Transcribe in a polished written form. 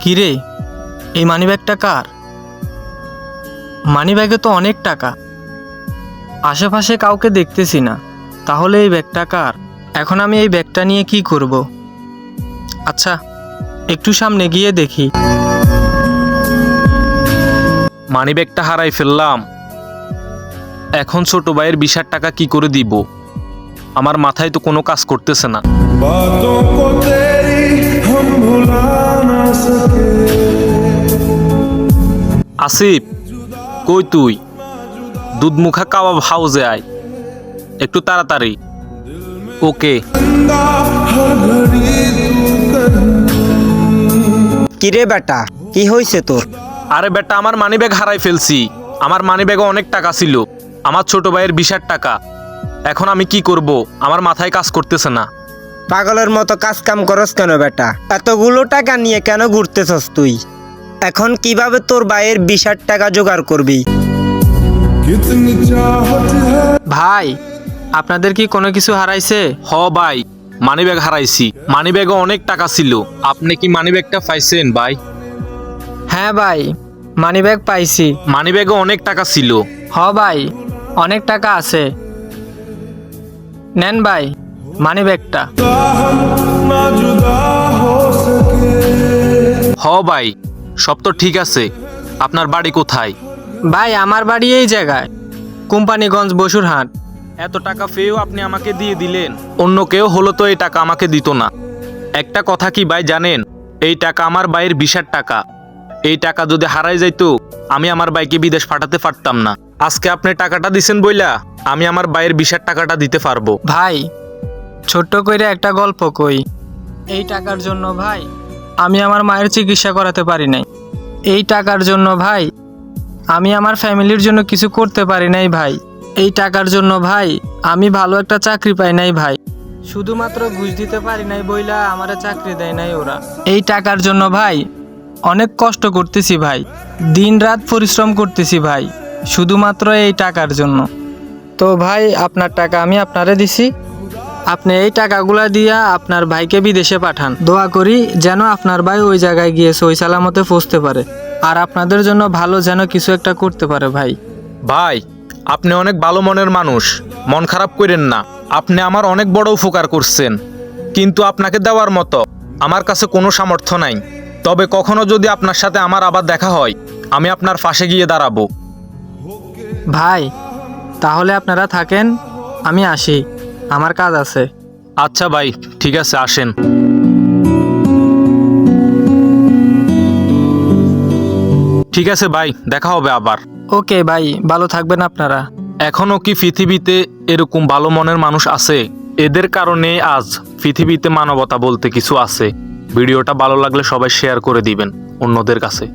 কিরে, এই মানিব্যাগটা কার? মানিব্যাগে তো অনেক টাকা, আশেপাশে কাউকে দেখতেছি না, তাহলে এই ব্যাগটা কার? এখন আমি এই ব্যাগটা নিয়ে কি করব? আচ্ছা, একটু সামনে গিয়ে দেখি। মানিব্যাগটা হারাই ফেললাম। এখন ছোট ভাইয়ের 20,000 টাকা কি করে দিব? আমার মাথায় তো কোনো কাজ করতেছে না। बातों को तेरी हम भुला ना सके। আসিফ, কই তুই? দুধমুখা কাবাব হাউজে আয় একটু তাড়াতাড়ি। ওকে। हर घड़ी तू कहीं কিরে বেটা, কি হয়েছে তোর? আরে বেটা, আমার মানিব্যাগ হারাই ফেলছি। আমার মানিব্যাগে অনেক টাকা ছিল, আমার ছোট ভাইয়ের 20,000 টাকা। এখন আমি কি করব? আমার মাথায় কাজ করতেছে না। পাগলের মতো কাজ কাম করস কেন বেটা? এতগুলো টাকা নিয়ে কেন ঘুরতেছস তুই? এখন কিভাবে তোর ভাইয়ের 20,000 টাকা জোগাড় করবি? कितनी चाहत है ভাই, আপনাদের কি কোনো কিছু হারাইছে? হ ভাই, মানিব্যাগ হারাইছি। মানিব্যাগে অনেক টাকা ছিল। আপনি কি মানিব্যাগটা পাইছেন ভাই? হ্যাঁ ভাই, মানিব্যাগ পাইছি। মানিব্যাগে অনেক টাকা ছিল। হ ভাই, অনেক টাকা আছে। নেন ভাই মানিব্যাগটা। ना जुदा हो सके। হ ভাই, সব তো ঠিক আছে। আপনার বাড়ি কোথায়? ভাই, আমার বাড়ি এই জায়গায়, কোম্পানিগঞ্জ, বসুরহাট। এত টাকা পেয়েও আপনি আমাকে দিয়ে দিলেন। অন্য কেউ হলো তো এই টাকা আমাকে দিত না। একটা কথা কি ভাই জানেন, এই টাকা আমার ভাইয়ের 20,000 টাকা। এই টাকা যদি হারাই যাইতো, আমি আমার ভাইকে বিদেশ পাঠাতে পারতাম না। আজকে আপনি টাকাটা দিছেন বইলা আমি আমার ভাইয়ের 20,000 টাকাটা দিতে পারবো। ভাই, ছোট্ট করে একটা গল্প কই। এই টাকার জন্য ভাই আমি আমার মায়ের চিকিৎসা করাতে পারি নাই। এই টাকার জন্য ভাই আমি আমার ফ্যামিলির জন্য কিছু করতে পারি নাই ভাই। এই টাকার জন্য ভাই আমি ভালো একটা চাকরি পাই নাই ভাই। শুধুমাত্র ঘুষ দিতে পারি নাই বইলা আমারে চাকরি দেয় নাই ওরা। এই টাকার জন্য ভাই অনেক কষ্ট করতেছি ভাই, দিন রাত পরিশ্রম করতেছি ভাই, শুধুমাত্র এই টাকার জন্য। তো ভাই, আপনার টাকা আমি আপনারে দিছি, আপনি এই টাকাগুলা দিয়া আপনার ভাইকে বিদেশে পাঠান। দোয়া করি যেন আপনার ভাই ওই জায়গায় গিয়ে সই সালামতে পৌঁছতে পারে, আর আপনাদের জন্য ভালো যেন কিছু একটা করতে পারে ভাই। ভাই, আপনি অনেক ভালো মনের মানুষ, মন খারাপ করেন না। আপনি আমার অনেক বড় উপকার করছেন, কিন্তু আপনাকে দেওয়ার মতো আমার কাছে কোনো সামর্থ্য নাই। তবে কখনো যদি আপনার সাথে আমার আবার দেখা হয়, আমি আপনার পাশে গিয়ে দাঁড়াবো। ভাই, তাহলে আপনারা থাকেন, আমি আসি, আমার কাজ আছে। আচ্ছা ভাই, ঠিক আছে, আসেন। ঠিক আছে ভাই, দেখা হবে আবার। ওকে ভাই, ভালো থাকবেন আপনারা। এখনো কি পৃথিবীতে এরকম ভালো মনের মানুষ আছে? এদের কারণে আজ পৃথিবীতে মানবতা বলতে কিছু আছে। ভিডিওটা ভালো লাগলে সবাই শেয়ার করে দিবেন অন্যদের কাছে।